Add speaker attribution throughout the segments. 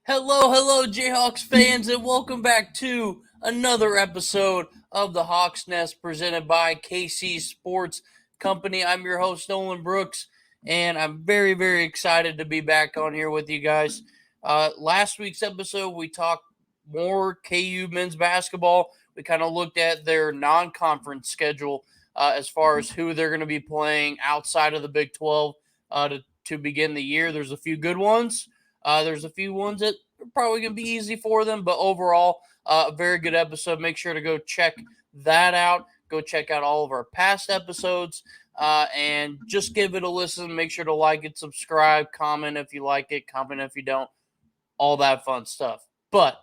Speaker 1: Hello, Jayhawks fans, and welcome back to another episode of the Hawks Nest presented by KC Sports Company. I'm your host, Nolan Brooks, and I'm very excited to be back on here with you guys. Last week's episode, we talked more KU men's basketball. We kind of looked at their non conference schedule as far as who they're going to be playing outside of the Big 12 to begin the year. There's a few good ones. There's a few ones that are probably going to be easy for them, but overall, a very good episode. Make sure to go check that out. Go check out all of our past episodes and just give it a listen. Make sure to like it, subscribe, comment if you like it, comment if you don't, all that fun stuff. But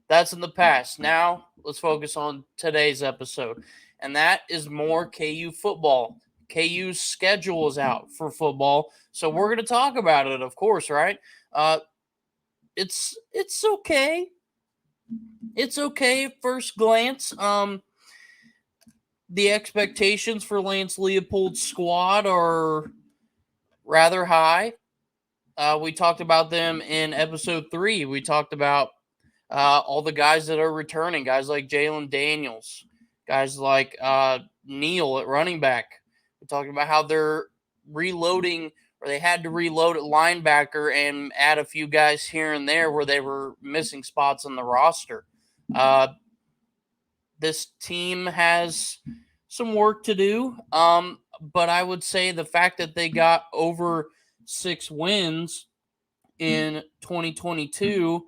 Speaker 1: that's in the past. Now, let's focus on today's episode, and that is more KU football. KU's schedule is out for football, so we're going to talk about it, of course, right? It's okay. It's okay at first glance. The expectations for Lance Leopold's squad are rather high. We talked about them in episode 3. We talked about all the guys that are returning, guys like Jalen Daniels, guys like Neal at running back. We talked about how they're reloading, or they had to reload at linebacker and add a few guys here and there where they were missing spots on the roster. This team has some work to do, but I would say the fact that they got over 6 wins in 2022,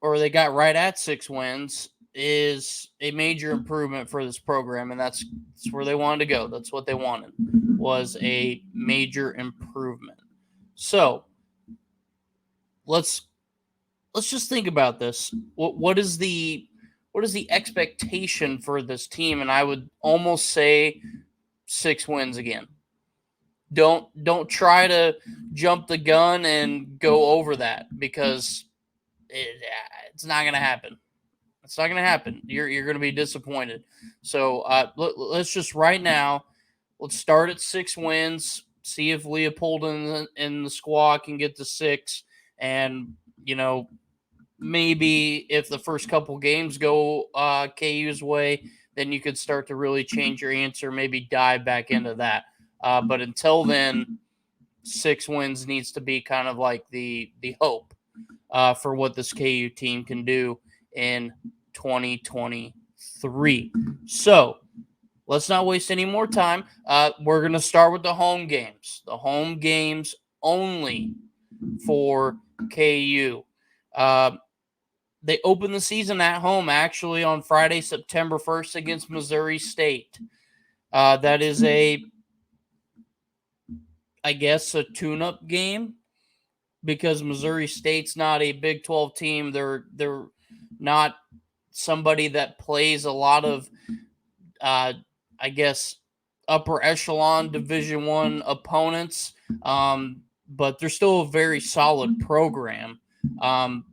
Speaker 1: or they got right at 6 wins, is a major improvement for this program, and that's where they wanted to go. That's what they wanted, was a major improvement. So let's just think about this. What is the expectation for this team? And I would almost say 6 wins again. Don't try to jump the gun and go over that, because it's not going to happen. It's not going to happen. You're going to be disappointed. So let's just right now, let's start at 6 wins. See if Leopold and the squad can get to 6, and maybe if the first couple games go KU's way, then you could start to really change your answer. Maybe dive back into that. But until then, 6 wins needs to be kind of like the hope for what this KU team can do in 2023. So let's not waste any more time. We're going to start with the home games. The home games only for KU. They open the season at home, actually, on Friday, September 1st against Missouri State. That is a tune-up game, because Missouri State's not a Big 12 team. They're not somebody that plays a lot of, upper echelon Division I opponents, but they're still a very solid program.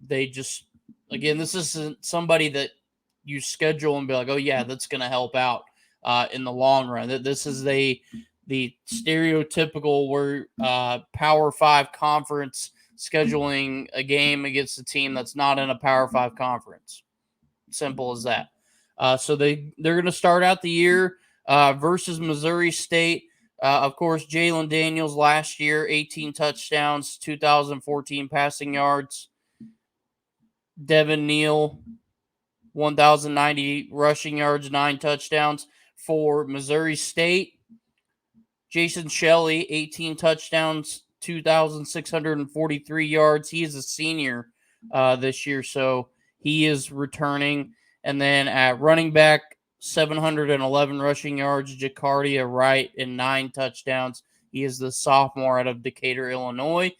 Speaker 1: They just, again, this isn't somebody that you schedule and be like, oh yeah, that's going to help out in the long run. This is the stereotypical where Power 5 conference scheduling a game against a team that's not in a Power 5 conference. Simple as that. So they're going to start out the year versus Missouri State. Of course, Jalen Daniels last year, 18 touchdowns, 2,014 passing yards. Devin Neal, 1,090 rushing yards, 9 touchdowns. For Missouri State, Jason Shelley, 18 touchdowns, 2,643 yards. He is a senior this year, so he is returning. And then at running back, 711 rushing yards, Jacardia Wright, and 9 touchdowns. He is the sophomore out of Decatur, Illinois.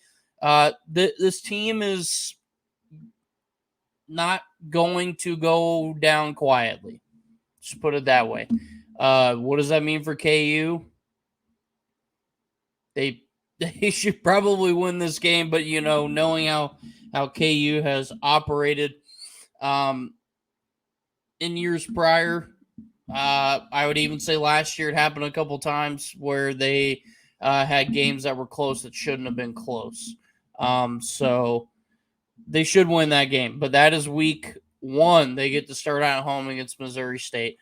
Speaker 1: This team is not going to go down quietly. Just put it that way. What does that mean for KU? They should probably win this game, but knowing how KU has operated in years prior, I would even say last year it happened a couple times where they had games that were close that shouldn't have been close. So They should win that game, but that is week 1. They get to start out at home against Missouri State,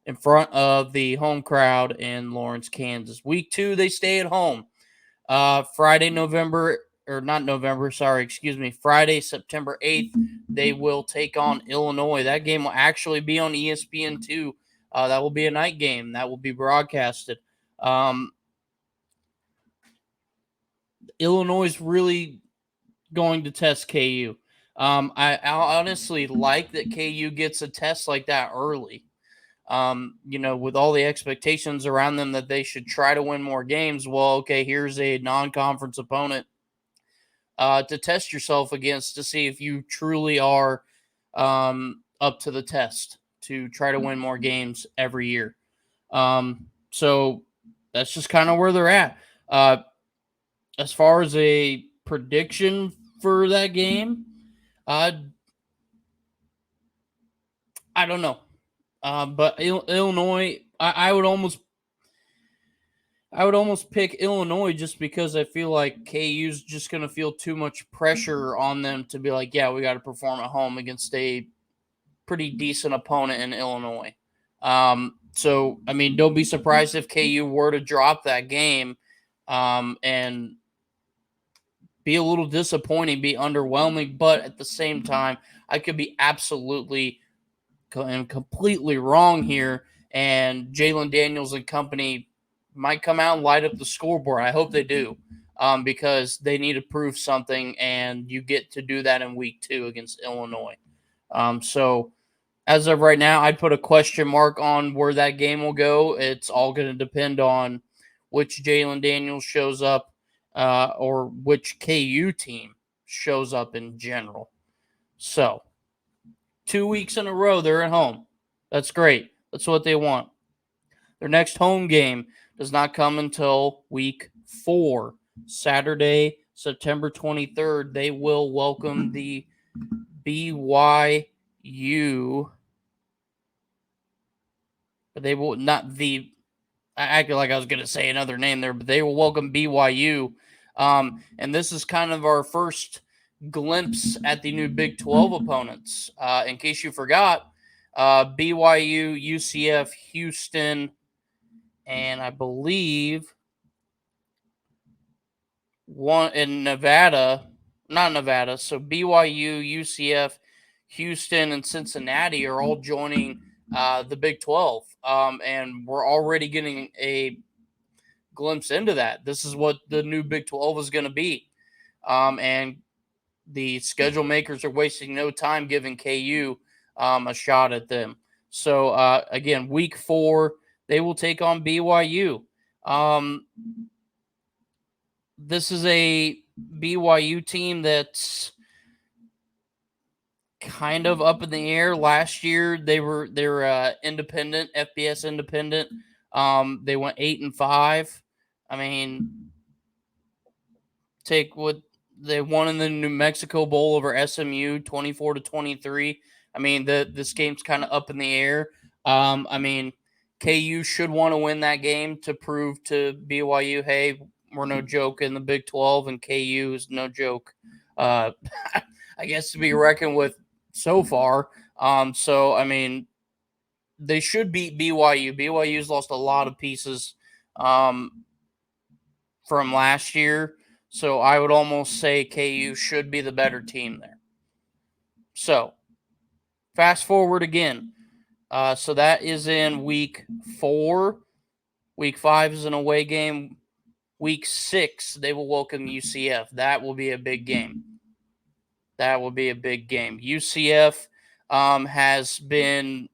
Speaker 1: in front of the home crowd in Lawrence, Kansas. Week 2, they stay at home. Friday, September 8th, they will take on Illinois. That game will actually be on ESPN2. That will be a night game. That will be broadcasted. Illinois is really going to test KU. I honestly like that KU gets a test like that early. With all the expectations around them that they should try to win more games. Well, okay, here's a non-conference opponent to test yourself against to see if you truly are up to the test to try to win more games every year. So that's just kind of where they're at. As far as a prediction for that game, I don't know. But Illinois, I would almost pick Illinois just because I feel like KU's just going to feel too much pressure on them to be like, yeah, we got to perform at home against a pretty decent opponent in Illinois. So, I mean, don't be surprised if KU were to drop that game and be a little disappointing, be underwhelming, but at the same time, I could be absolutely and completely wrong here, and Jalen Daniels and company might come out and light up the scoreboard. I hope they do, because they need to prove something, and you get to do that in week 2 against Illinois. So as of right now, I'd put a question mark on where that game will go. It's all going to depend on which Jalen Daniels shows up, or which KU team shows up in general. So 2 weeks in a row, they're at home. That's great. That's what they want. Their next home game does not come until week 4. Saturday, September 23rd, they will welcome the BYU. But they will not the. I acted like I was going to say another name there, but they will welcome BYU. And this is kind of our first glimpse at the new Big 12 opponents. In case you forgot, BYU, UCF, Houston, and I believe one in Nevada, not Nevada. So BYU, UCF, Houston, and Cincinnati are all joining the Big 12. And we're already getting a glimpse into that. This is what the new Big 12 is going to be. And the schedule makers are wasting no time giving KU a shot at them. So, again, week 4, they will take on BYU. This is a BYU team that's kind of up in the air. Last year, they're independent, FBS independent. They went 8-5. I mean, take what they won in the New Mexico Bowl over SMU, 24-23. I mean, this game's kind of up in the air. I mean, KU should want to win that game to prove to BYU, hey, we're no joke in the Big 12, and KU is no joke. I guess to be reckoned with so far. So I mean, they should beat BYU. BYU's lost a lot of pieces from last year. So I would almost say KU should be the better team there. So fast forward again. So that is in week 4. Week 5 is an away game. Week 6, they will welcome UCF. That will be a big game. UCF has been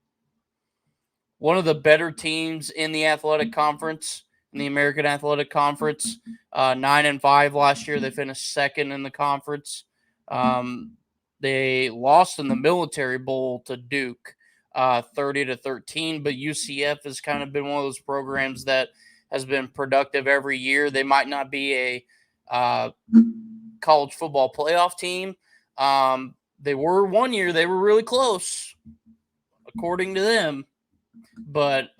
Speaker 1: one of the better teams in the athletic conference, in the American Athletic Conference. 9-5 last year. They finished second in the conference. They lost in the Military Bowl to Duke, 30-13. But UCF has kind of been one of those programs that has been productive every year. They might not be a college football playoff team. They were one year. They were really close, according to them. But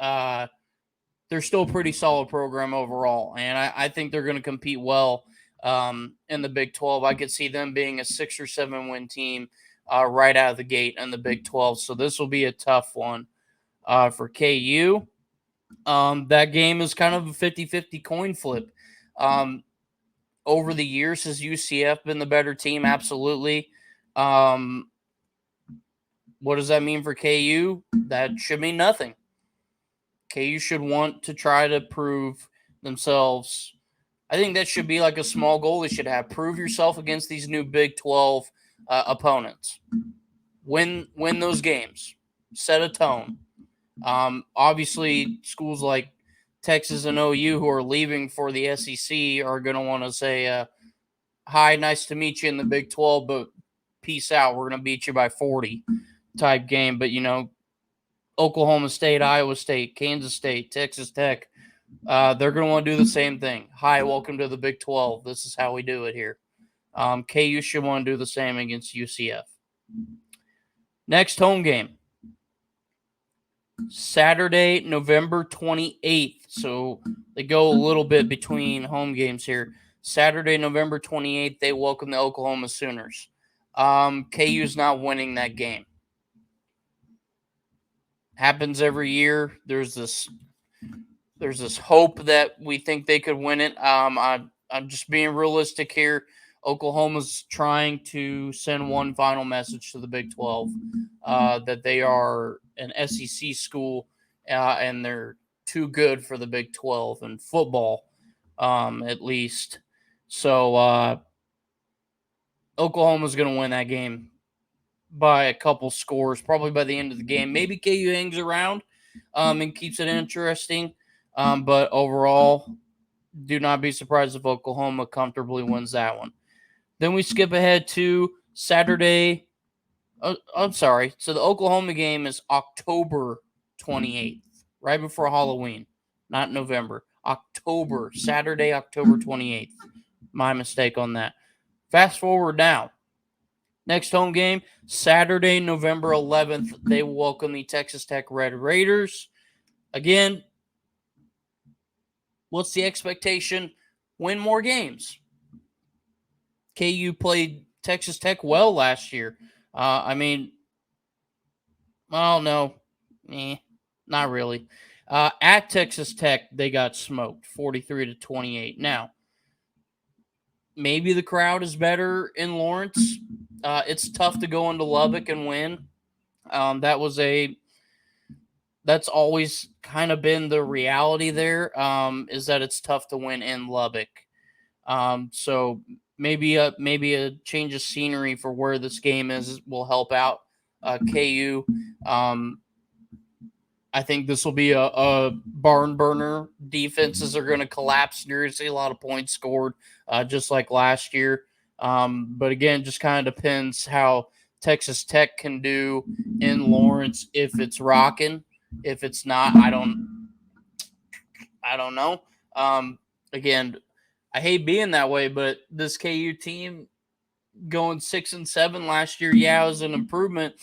Speaker 1: they're still a pretty solid program overall. And I think they're going to compete well in the Big 12. I could see them being a 6 or 7 win team right out of the gate in the Big 12. So this will be a tough one for KU. That game is kind of a 50-50 coin flip. Over the years, has UCF been the better team? Absolutely. What does that mean for KU? That should mean nothing. KU should want to try to prove themselves. I think that should be like a small goal they should have. Prove yourself against these new Big 12 opponents. Win those games. Set a tone. Obviously, schools like Texas and OU who are leaving for the SEC are going to want to say, hi, nice to meet you in the Big 12, but peace out. We're going to beat you by 40 type game. But, Oklahoma State, Iowa State, Kansas State, Texas Tech, they're going to want to do the same thing. Hi, welcome to the Big 12. This is how we do it here. KU should want to do the same against UCF. Next home game, Saturday, November 28th. So they go a little bit between home games here. Saturday, November 28th, they welcome the Oklahoma Sooners. KU's not winning that game. Happens every year. There's this hope that we think they could win it. I'm just being realistic here. Oklahoma's trying to send one final message to the Big 12 that they are an SEC school and they're too good for the Big 12 in football, at least. So Oklahoma's going to win that game by a couple scores, probably by the end of the game. Maybe KU hangs around and keeps it interesting. But overall, do not be surprised if Oklahoma comfortably wins that one. Then we skip ahead to Saturday. I'm sorry. So the Oklahoma game is October 28th, right before Halloween, not November. Saturday, October 28th. My mistake on that. Fast forward now. Next home game, Saturday, November 11th. They welcome the Texas Tech Red Raiders. Again, what's the expectation? Win more games. KU played Texas Tech well last year. No, not really. At Texas Tech, they got smoked, 43-28. Now, maybe the crowd is better in Lawrence. It's tough to go into Lubbock and win. That's always kind of been the reality there, is that it's tough to win in Lubbock. So maybe a change of scenery for where this game is will help out KU. I think this will be a barn burner. Defenses are going to collapse. You're going to see a lot of points scored, just like last year. But again, just kind of depends how Texas Tech can do in Lawrence. If it's rocking, if it's not, I don't know. Again, I hate being that way, but this KU team going 6-7 last year, it was an improvement,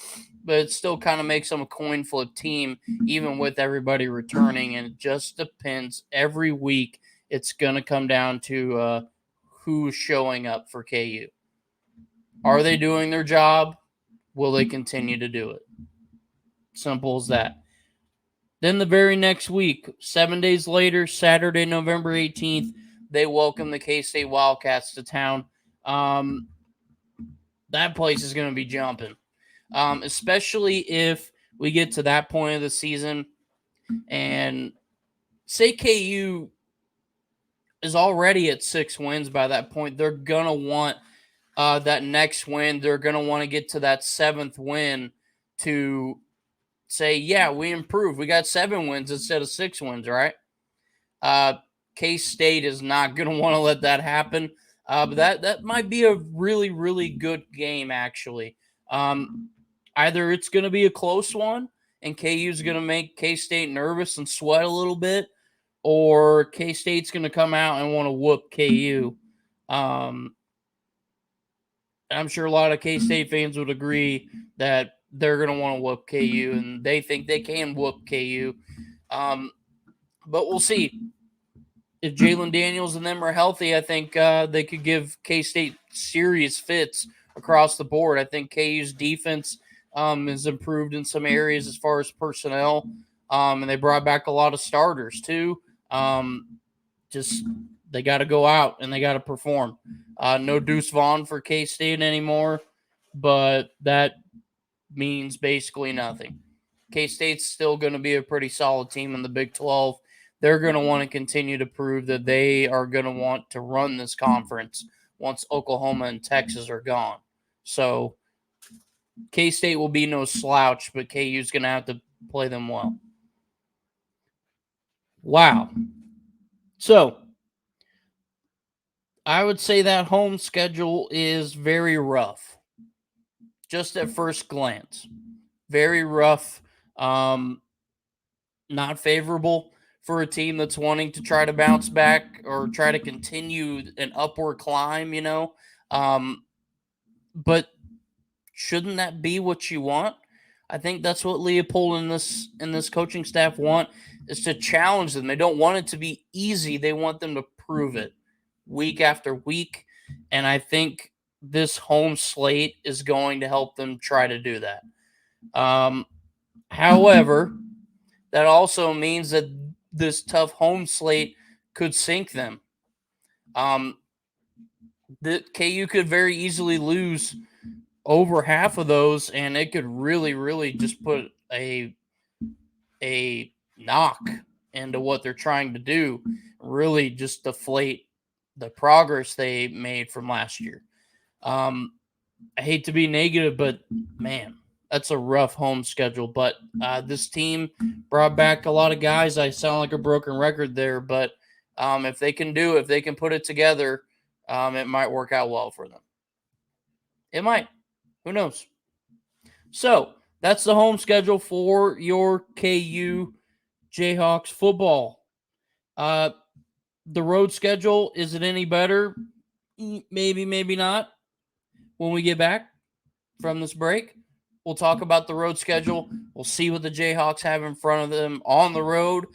Speaker 1: but it still kind of makes them a coin flip team, even with everybody returning. And it just depends. Every week, it's going to come down to who's showing up for KU. Are they doing their job? Will they continue to do it? Simple as that. Then the very next week, 7 days later, Saturday, November 18th, they welcome the K-State Wildcats to town. That place is going to be jumping, especially if we get to that point of the season and say KU is already at 6 wins by that point. They're going to want that next win. They're going to want to get to that 7th win to say, yeah, we improved. We got 7 wins instead of 6 wins, right? K-State is not going to want to let that happen. But that might be a really, really good game, actually. Either it's going to be a close one, and KU's going to make K-State nervous and sweat a little bit, or K-State's going to come out and want to whoop KU. I'm sure a lot of K-State fans would agree that they're going to want to whoop KU, and they think they can whoop KU. But we'll see. if Jalen Daniels and them are healthy, I think they could give K-State serious fits across the board. I think KU's defense has improved in some areas as far as personnel, and they brought back a lot of starters too. Just they got to go out and they got to perform. No Deuce Vaughn for K-State anymore, but that means basically nothing. K-State's still going to be a pretty solid team in the Big 12. They're going to want to continue to prove that they are going to want to run this conference once Oklahoma and Texas are gone. So K-State will be no slouch, but KU's going to have to play them well. Wow. So I would say that home schedule is very rough, just at first glance. Very rough. Not favorable for a team that's wanting to try to bounce back or try to continue an upward climb, But shouldn't that be what you want? I think that's what Leopold and this coaching staff want, is to challenge them. They don't want it to be easy. They want them to prove it week after week. And I think this home slate is going to help them try to do that. However, that also means that this tough home slate could sink them. The KU could very easily lose over half of those, and it could really, really just put a knock into what they're trying to do, really just deflate the progress they made from last year. I hate to be negative, but man, that's a rough home schedule. But this team brought back a lot of guys. I sound like a broken record there, but if they can do it, if they can put it together, it might work out well for them. It might. Who knows? So that's the home schedule for your KU Jayhawks football. The road schedule, is it any better? Maybe, maybe not. When we get back from this break, we'll talk about the road schedule. We'll see what the Jayhawks have in front of them on the road.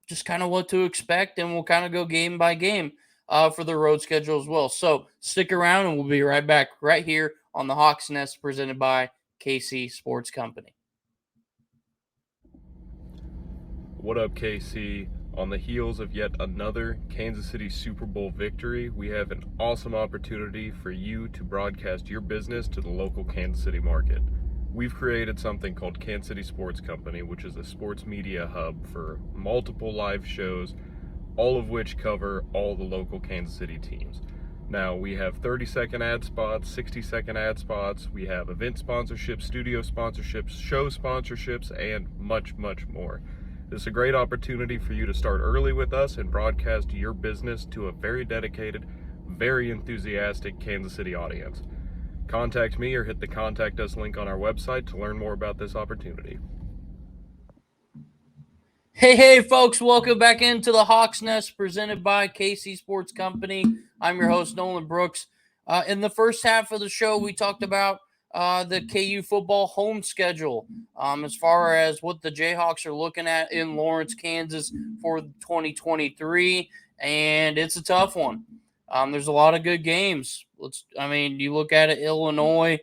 Speaker 1: Just kind of what to expect, and we'll kind of go game by game for the road schedule as well. So stick around, and we'll be right back right here on the Hawks Nest presented by KC Sports Company.
Speaker 2: What up, KC? On the heels of yet another Kansas City Super Bowl victory, we have an awesome opportunity for you to broadcast your business to the local Kansas City market. We've created something called Kansas City Sports Company, which is a sports media hub for multiple live shows, all of which cover all the local Kansas City teams. Now, we have 30-second ad spots, 60-second ad spots, we have event sponsorships, studio sponsorships, show sponsorships, and much, much more. This is a great opportunity for you to start early with us and broadcast your business to a very dedicated, very enthusiastic Kansas City audience. Contact me or hit the Contact Us link on our website to learn more about this opportunity.
Speaker 1: Hey, folks, welcome back into the Hawks Nest presented by KC Sports Company. I'm your host, Nolan Brooks. In the first half of the show, we talked about the KU football home schedule as far as what the Jayhawks are looking at in Lawrence, Kansas for 2023, and it's a tough one. There's a lot of good games. You look at it, Illinois,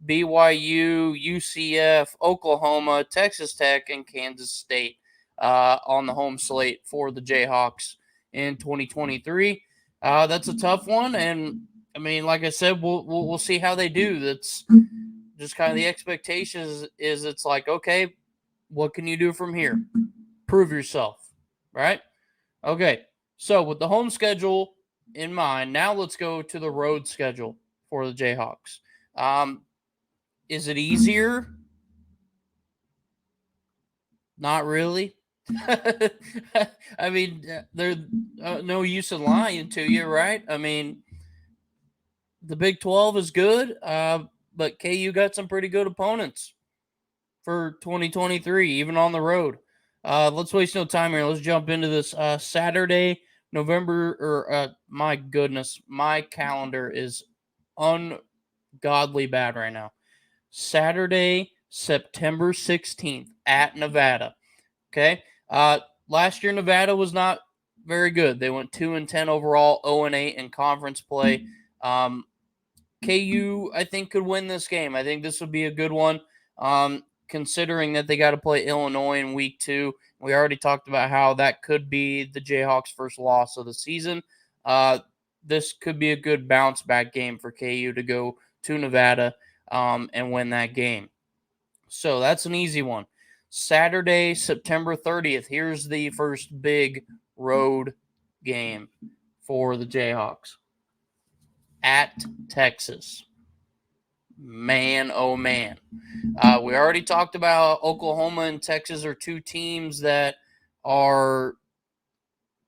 Speaker 1: BYU, UCF, Oklahoma, Texas Tech, and Kansas State on the home slate for the Jayhawks in 2023. That's a tough one, and like I said, we'll see how they do. That's just kind of the expectations. Is it's like, okay, what can you do from here? Prove yourself, right? Okay, so with the home schedule in mind, now let's go to the road schedule for the Jayhawks. Is it easier? Not really. There's no use in lying to you, right? The Big 12 is good, but KU got some pretty good opponents for 2023, even on the road. Let's waste no time here. Let's jump into this. Saturday, my goodness, my calendar is ungodly bad right now. Saturday, September 16th at Nevada. Okay. Last year, Nevada was not very good. They went 2-10 overall, 0-8 in conference play. KU, I think, could win this game. I think this would be a good one, considering that they got to play Illinois in week 2. We already talked about how that could be the Jayhawks' first loss of the season. This could be a good bounce-back game for KU to go to Nevada and win that game. So that's an easy one. Saturday, September 30th. Here's the first big road game for the Jayhawks. At Texas. Man, oh man. We already talked about Oklahoma and Texas are two teams that are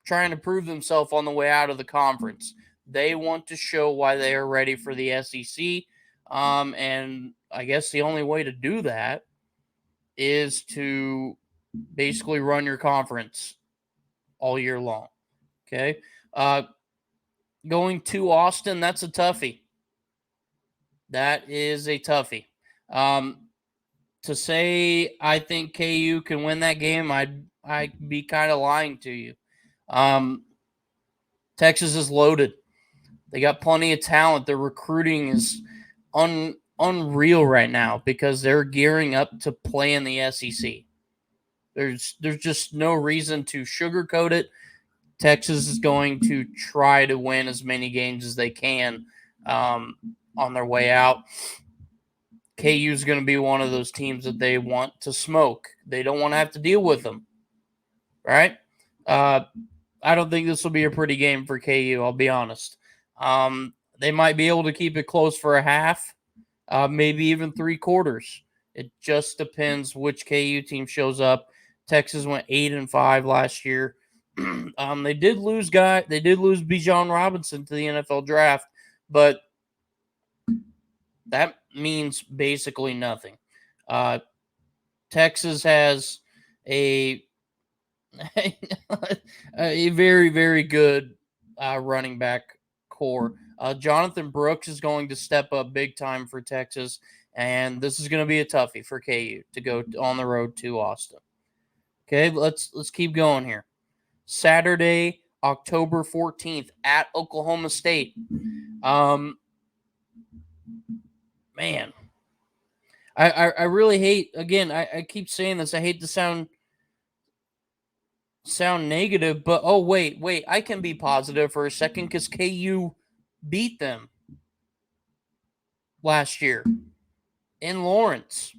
Speaker 1: trying to prove themselves on the way out of the conference. They want to show why they are ready for the SEC. And I guess the only way to do that is to basically run your conference all year long. Okay. Going to Austin, that's a toughie. That is a toughie. To say I think KU can win that game, I'd be kind of lying to you. Texas is loaded. They got plenty of talent. Their recruiting is unreal right now because they're gearing up to play in the SEC. There's just no reason to sugarcoat it. Texas is going to try to win as many games as they can on their way out. KU is going to be one of those teams that they want to smoke. They don't want to have to deal with them, right? I don't think this will be a pretty game for KU, I'll be honest. They might be able to keep it close for a half, maybe even 3/4. It just depends which KU team shows up. Texas went 8-5 last year. They did lose Bijan Robinson to the NFL draft, but that means basically nothing. Texas has a very, very good running back core. Jonathan Brooks is going to step up big time for Texas, and this is going to be a toughie for KU to go on the road to Austin. Okay, let's keep going here. Saturday, October 14th at Oklahoma State. Man, I really hate, again, I keep saying this. I hate to sound negative, but wait, I can be positive for a second because KU beat them last year in Lawrence.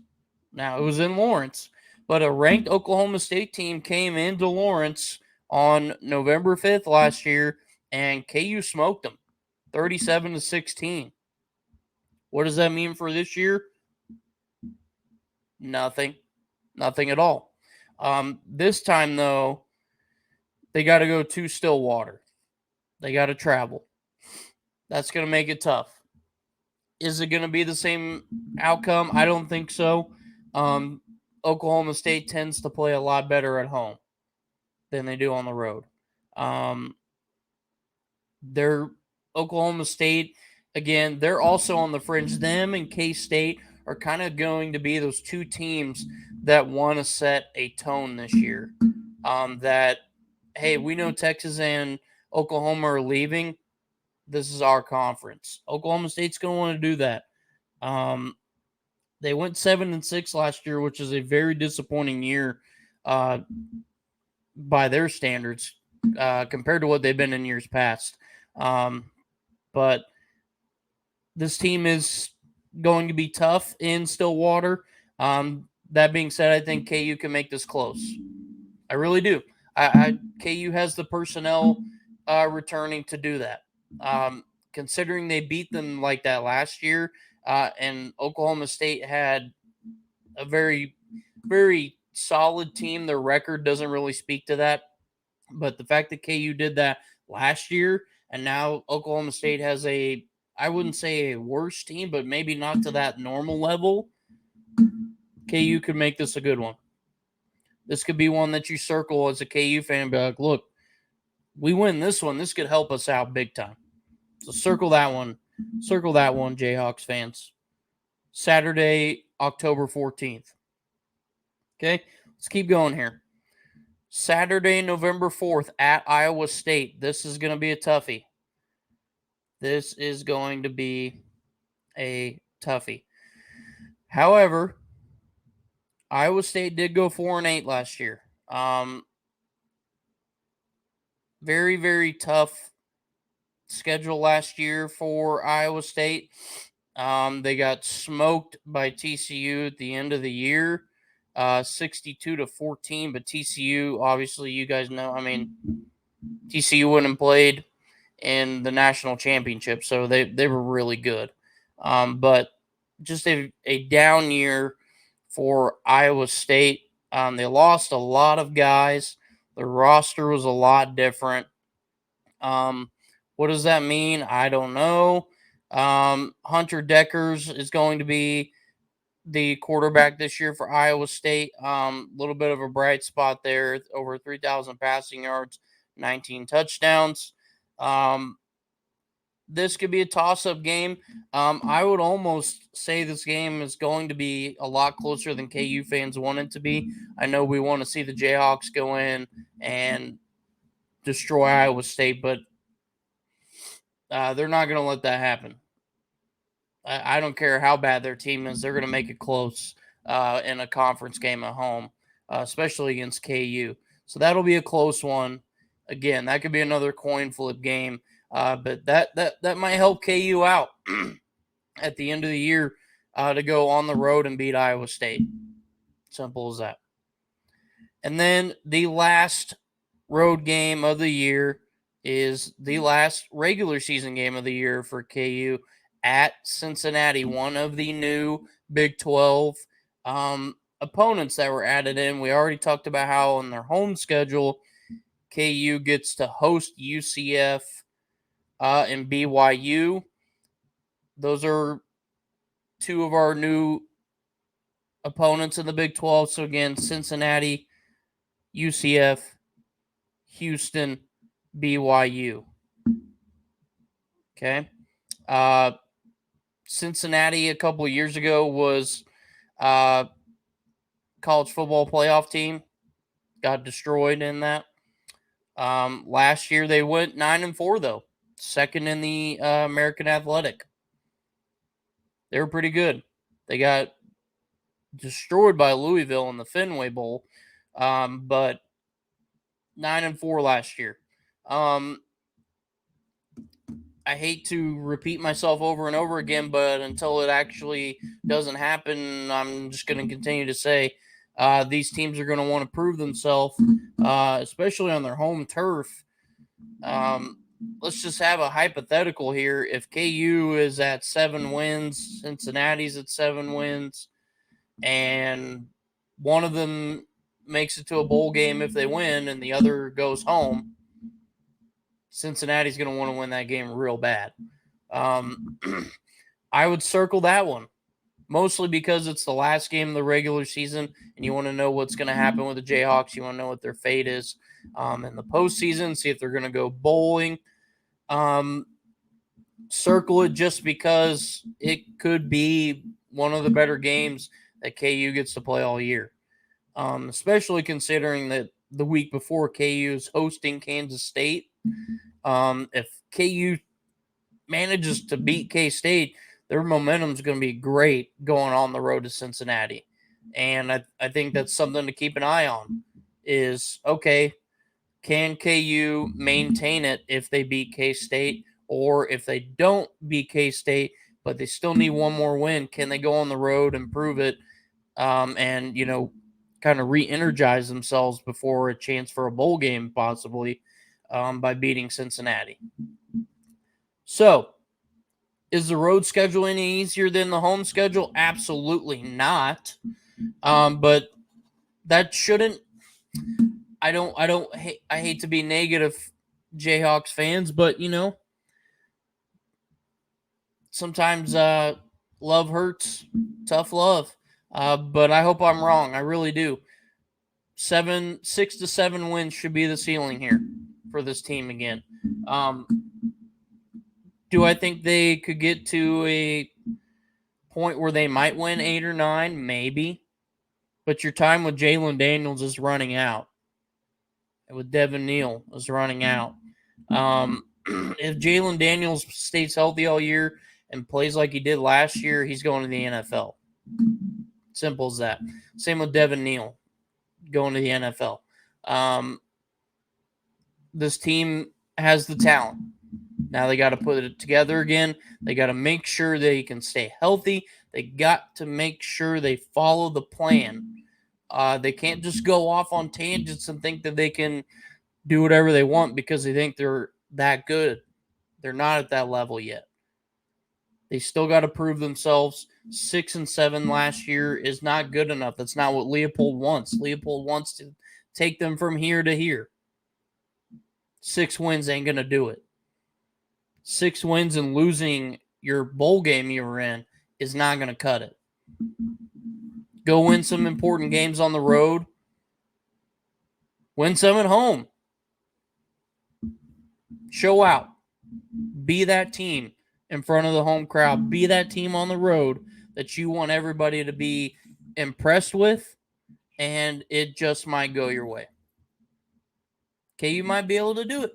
Speaker 1: Now, it was in Lawrence, but a ranked Oklahoma State team came into Lawrence on November 5th last year, and KU smoked them 37-16. What does that mean for this year? Nothing at all. This time, though, they got to go to Stillwater. They got to travel. That's going to make it tough. Is it going to be the same outcome? I don't think so. Oklahoma State tends to play a lot better at home than they do on the road. They're Oklahoma State, again, they're also on the fringe. Them and K-State are kind of going to be those two teams that want to set a tone this year. That, hey, we know Texas and Oklahoma are leaving. This is our conference. Oklahoma State's going to want to do that. They went 7-6 last year, which is a very disappointing year by their standards compared to what they've been in years past. But this team is going to be tough in Stillwater. That being said, I think KU can make this close. I really do. KU has the personnel returning to do that. Considering they beat them like that last year, and Oklahoma State had a very, very solid team. Their record doesn't really speak to that. But the fact that KU did that last year, and now Oklahoma State has I wouldn't say a worse team, but maybe not to that normal level, KU could make this a good one. This could be one that you circle as a KU fan and be like, look, we win this one. This could help us out big time. So circle that one. Circle that one, Jayhawks fans. Saturday, October 14th. Okay, let's keep going here. Saturday, November 4th at Iowa State. This is going to be a toughie. This is going to be a toughie. However, Iowa State did go 4-8 last year. Very, very tough schedule last year for Iowa State. They got smoked by TCU at the end of the year, 62-14. But TCU, obviously, you guys know. I mean, TCU went and played in the national championship, so they were really good. But just a down year for Iowa State. They lost a lot of guys. The roster was a lot different. What does that mean? I don't know. Hunter Deckers is going to be the quarterback this year for Iowa State. Little bit of a bright spot there, over 3,000 passing yards, 19 touchdowns. This could be a toss-up game. I would almost say this game is going to be a lot closer than KU fans want it to be. I know we want to see the Jayhawks go in and destroy Iowa State, but they're not going to let that happen. I don't care how bad their team is. They're going to make it close in a conference game at home, especially against KU. So that'll be a close one. Again, that could be another coin flip game. But that might help KU out at the end of the year to go on the road and beat Iowa State. Simple as that. And then the last road game of the year is the last regular season game of the year for KU at Cincinnati, one of the new Big 12 opponents that were added in. We already talked about how on their home schedule, KU gets to host UCF and BYU. Those are two of our new opponents in the Big 12. So again, Cincinnati, UCF, Houston, BYU. Okay. Cincinnati a couple of years ago was college football playoff team. Got destroyed in that. Last year they went 9-4 though, second in the American Athletic. They were pretty good. They got destroyed by Louisville in the Fenway Bowl, but 9-4 last year. I hate to repeat myself over and over again, but until it actually doesn't happen, I'm just going to continue to say these teams are going to want to prove themselves, especially on their home turf. Let's just have a hypothetical here. If KU is at 7 wins, Cincinnati's at 7 wins, and one of them makes it to a bowl game if they win and the other goes home, Cincinnati's going to want to win that game real bad. I would circle that one, mostly because it's the last game of the regular season, and you want to know what's going to happen with the Jayhawks. You want to know what their fate is in the postseason, see if they're going to go bowling. Circle it just because it could be one of the better games that KU gets to play all year, especially considering that the week before KU is hosting Kansas State. If KU manages to beat K-State, their momentum is going to be great going on the road to Cincinnati. And I think that's something to keep an eye on is, okay, can KU maintain it if they beat K-State? Or if they don't beat K-State, but they still need one more win, can they go on the road and prove it and, kind of re-energize themselves before a chance for a bowl game possibly by beating Cincinnati? So, is the road schedule any easier than the home schedule? Absolutely not. But that shouldn't. I hate to be negative, Jayhawks fans, but sometimes love hurts. Tough love. But I hope I'm wrong. I really do. 6 to 7 wins should be the ceiling here for this team again. Do I think they could get to a point where they might win 8 or 9? Maybe. But your time with Jalen Daniels is running out. with Devin Neal is running out. If Jalen Daniels stays healthy all year and plays like he did last year, he's going to the NFL. Simple as that. Same with Devin Neal going to the NFL. This team has the talent. Now they got to put it together again. They got to make sure they can stay healthy. They got to make sure they follow the plan. They can't just go off on tangents and think that they can do whatever they want because they think they're that good. They're not at that level yet. They still got to prove themselves. 6-7 last year is not good enough. That's not what Leopold wants. Leopold wants to take them from here to here. 6 wins ain't going to do it. 6 wins and losing your bowl game you were in is not going to cut it. Go win some important games on the road. Win some at home. Show out. Be that team in front of the home crowd. Be that team on the road that you want everybody to be impressed with, and it just might go your way. Okay, you might be able to do it.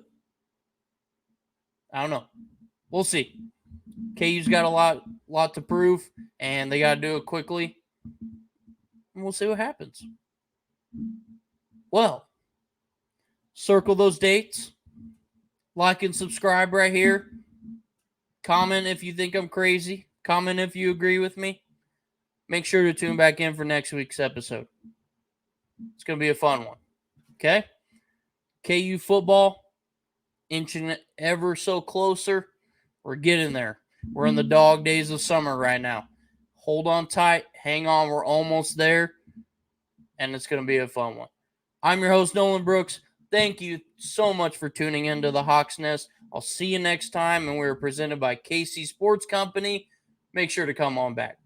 Speaker 1: I don't know. We'll see. KU's got a lot to prove, and they got to do it quickly. And we'll see what happens. Well, circle those dates. Like and subscribe right here. Comment if you think I'm crazy. Comment if you agree with me. Make sure to tune back in for next week's episode. It's going to be a fun one. Okay? KU football, inching it ever so closer. We're getting there. We're in the dog days of summer right now. Hold on tight. Hang on. We're almost there. And it's going to be a fun one. I'm your host, Nolan Brooks. Thank you so much for tuning into the Hawks Nest. I'll see you next time. And we're presented by KC Sports Company. Make sure to come on back.